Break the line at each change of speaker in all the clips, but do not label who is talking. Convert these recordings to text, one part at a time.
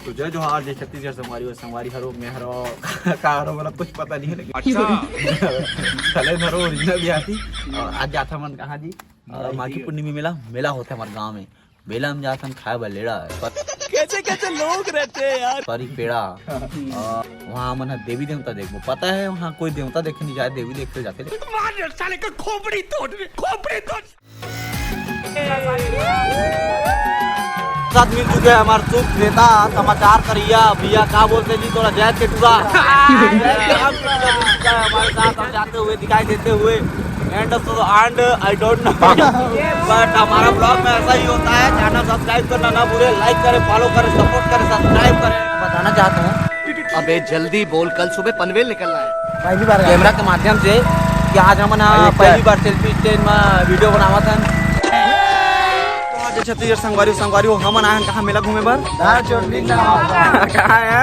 तो जय जोहार जय छत्तीसगढ़ संगवारी और संगवारी हरो मैं हरो का हरो मतलब कुछ पता नहीं है लेकिन अच्छा चले धरो ओरिजिनल भी आती। और आज जाता मन कहाँ जी माघी पूर्णिमा मेला होता है हमारे गाँव में। मेला में जाता खाए बलेड़ा कैसे कैसे लोग रहते हैं यार सॉरी पेड़ा। वहाँ मन देवी देवता देखो पता है वहाँ कोई देवता देखे नहीं जाए देवी देखते जाते साले का खोपड़ी तोड़ साथ मिल चुके हैं हमारे सुख नेता समाचार करिया भैया क्या बोलते जी थोड़ा जैद के टूरा हमारे साथ हम जाते हुए दिखाई देते हुए and I don't know but हमारा ब्लॉग में ऐसा ही होता है। चैनल सब्सक्राइब करना ना भूले, लाइक करें, फॉलो करें, सपोर्ट करें, सब्सक्राइब करें। बताना चाहता हूँ
अबे जल्दी बोल, कल सुबह पनवेल निकलना है।
पहली बार कैमरा के माध्यम से कि आज हम पहली बार सेल्फी स्टैंड में वीडियो बनावा था। छत्तीसगढ़ संगवारी हम आए कहाँ मेला घूमे बर कहाँ है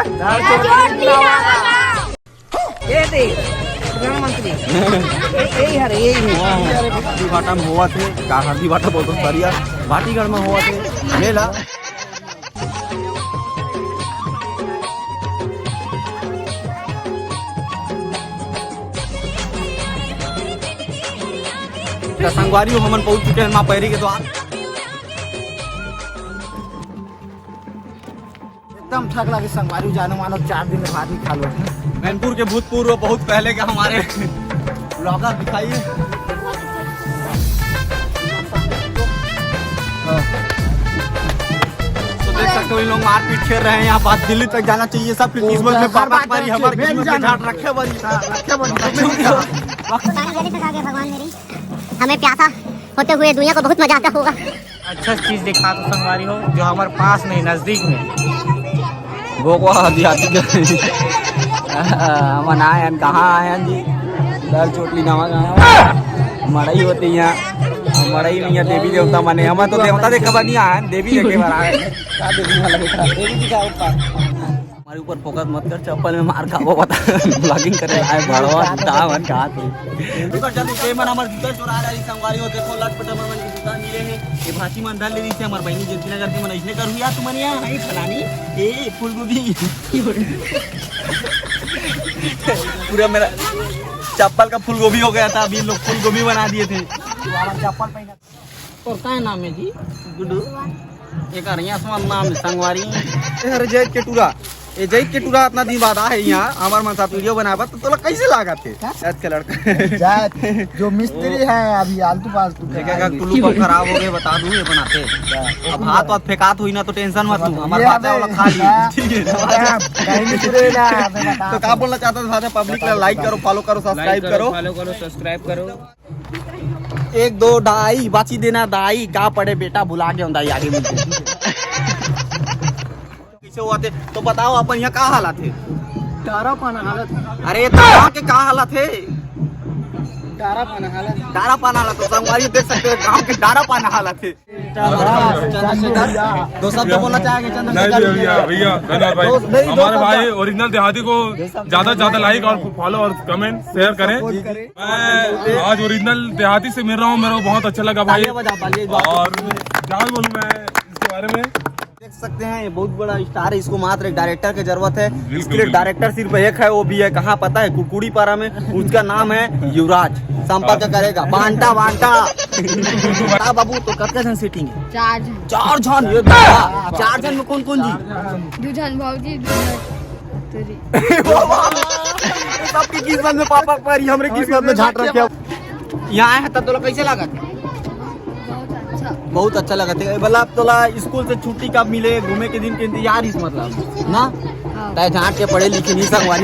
हल्दी भाटा में हुआ थे का हल्दी भाटा बहुत बढ़िया भाटीगढ़ में हुआ थे मेला। संगवारी हमन पहुंच चुके हैं माँ पैरी के द्वार।
एकदम ठग लगे संगवारी जाने मानो 4 दिन में भात खा लो।
मैनपुर के भूतपूर्व बहुत पहले के हमारे ब्लॉगर दिखाइए। तो देख सकते हो इन लोग मारपीट खेल रहे हैं। यहाँ बात दिल्ली तक जाना चाहिए सब किस्मत में हमारी रखे
भगवान मेरी हमें प्यासा होते हुए दुनिया को बहुत मजा आता होगा।
अच्छा चीज दिखा तो संगवारी हो जो हमारे पास नहीं नजदीक में
हम आए हैं कहाँ आए हैं जी दर चोटली नामा मड़ई होती है यहाँ मड़ई में यहाँ देवी देवता माने हम तो देवता देख खबर नहीं आए देवी देखे बार आए हमारे ऊपर फोकस मत कर चप्पल में मार खाओ बता ब्लॉगिंग करे आए भड़वा दावन कहा थे ऊपर जल्दी पेमन हमर जूता चोरा रही संगवारी हो देखो लट पट मन के जूता मिले हैं ये भाची मन धर ले रही से हमर बहनी जल्दी नगर के मन इसने करू यार तुमन यहां नहीं फलानी ए फूलगोभी पूरा मेरा चप्पल का फूलगोभी हो गया था अभी लोग फूलगोभी बना दिए थे चप्पल पहना और क्या नाम है जी गुड्डू एक आसमान नाम संगवारी अरे जय केटूरा ये जय केटूरा इतना दिन बाद आए यहाँ हमारे मन साथ वीडियो बनाया तो तोला कैसे लगा थे शायद के लड़का
जो मिस्त्री है अभी आलतू फालतू
टुल्लू पंप खराब हो गए बता दूं ये बनाते अब हाथ फेंकात हुई ना तो टेंशन मत लू हमारे बात है वाला खा ली ठीक है। तो क्या बोलना चाहता था पब्लिक लाइक करो फॉलो करो सब्सक्राइब करो 1 2 ढाई बाची देना दाई का पड़े बेटा भुला के दाई आगे मिलते कैसे हुआ थे तो बताओ अपन यहाँ का हालत है
डारा पाना हालत
अरे तो के का हालत है
डारा पाना हालत
तो संगवारी देख सकते हो गाँव के डारा पाना हालत है। दो शब्द बोलना चाहेंगे चंद्रशेखर
भैया धन्यवाद भाई हमारे भाई ओरिजिनल देहाती को ज्यादा से ज्यादा लाइक और फॉलो और कमेंट शेयर करें। मैं आज ओरिजिनल देहाती से मिल रहा हूँ मेरे को बहुत अच्छा लगा भाई और क्या बोलूँ मैं इसके बारे में
देख सकते हैं ये बहुत बड़ा स्टार है इसको मात्र एक डायरेक्टर की जरूरत है इसके लिए डायरेक्टर सिर्फ एक है वो भी है कहाँ पता है कुकुड़ी पारा में उसका नाम है युवराज संपर्क करेगा बांटा बाबू तो कितने जन सीटिंग है 4 जन ये 4 जन में कौन कौन जी
2 जन भाजी
सबकी किस्मत में पापा पर हमरे किस्मत में झाट रखे यहाँ आए हैं तब तो कैसे लगा बहुत अच्छा लगा था मतलब तोला स्कूल से छुट्टी कब मिले घूमे के दिन के इंतजार इस मतलब ना तय झाँट के पढ़े लिखे नहीं संगवारी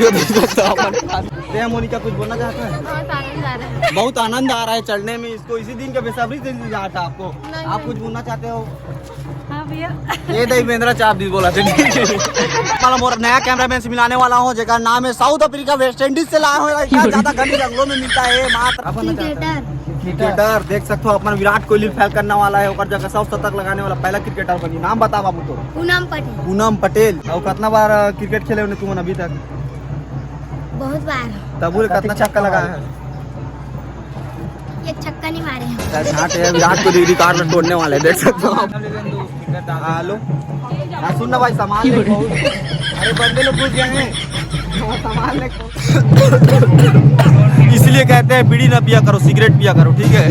मोनिका कुछ बोलना चाहता है बहुत आनंद आ रहा है चढ़ने में इसको इसी दिन का बेसब्री से इंतजार था आपको आप कुछ बोलना चाहते हो ये देवेंद्र चाप दी बोला थे और नया कैमरामैन से मिलाने वाला हूँ जेका नाम है साउथ अफ्रीका वेस्ट इंडीज से लाया हुआ ज्यादा घनी जंगलों में मिलता है मात्र क्रिकेटर देख सकते हो अपना विराट कोहली फैल करने वाला है और जगह 100 शतक लगाने वाला पहला क्रिकेटर बनी। नाम बता बाबू तो पूनम पटेल और कितना बार क्रिकेट खेले तुम अभी तक
बहुत बार
तब कितना छक्का लगाया है
एक छक्का नहीं मारे।
झाट है, विराट कोहली रिकॉर्ड में तोड़ने वाले, देख सकते हो आप। हेलो हाँ, सुन ना भाई, सामान ले बहुत। अरे बंदे लोग घुस गए हैं, सामान ले। इसलिए कहते हैं बीड़ी ना पिया करो, सिगरेट पिया करो, ठीक है।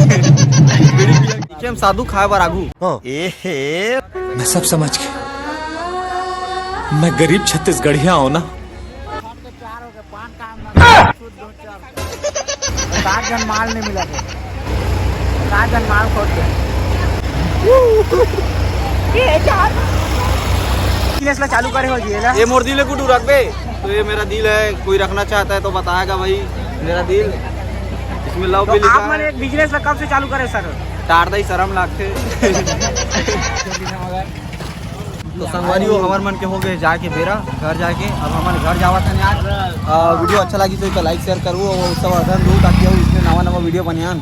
बीड़ी पिया हम साधु खाए बार आगू।
मैं सब समझ गया, मैं गरीब छत्तीसगढ़िया हूँ ना।
7 जन माल नहीं मिला थे, 7 जन माल खोद गए। चालू करे हो जी
ये मोर दिल है कुटू रख बे, तो ये मेरा दिल है, कोई रखना चाहता है तो बताएगा भाई, मेरा दिल इसमें लव भी लिखा
आप
है।
मैंने बिजनेस कब से चालू करे सर?
टार दई शर्म लागते। तो संगवारी हो हमार मन के हो गए जाके बेरा घर जाके, अब हमारे घर जावा था आज। वीडियो अच्छा लगी तो लाइक शेयर करूँ और सब अर्धन दूँ ताकि इसमें नवा वीडियो बनान।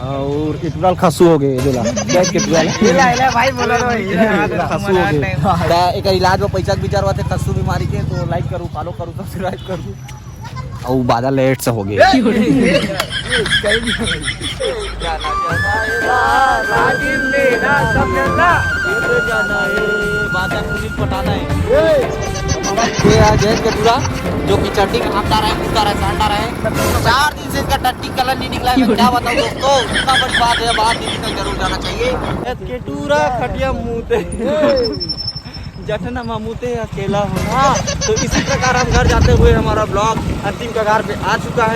और इतुराल खसू हो गए दोला गैस के दुआला
भाई बोला तो
खसू हो गए। एक इलाज में पैसा विचार हुआ थे खसू बीमारी के, तो लाइक करूँ, फॉलो करूँ, सब्सक्राइब करूँ। और बादल लेट से हो गए। जो कि चट्टी खाता रहा है, कूदता रहा है, सांडा रहा है, 4 दिन से इसका टट्टी कलर नहीं निकला है। मैं क्या बताऊँ दोस्तों, इतना बड़ी बात है, बाहर दीदी तक जरूर जाना चाहिए। केटूरा खटिया मुँहते जठना मामूते अकेला होना। तो इसी प्रकार हम घर जाते हुए हमारा ब्लॉग अंतिम कगार पे आ चुका है।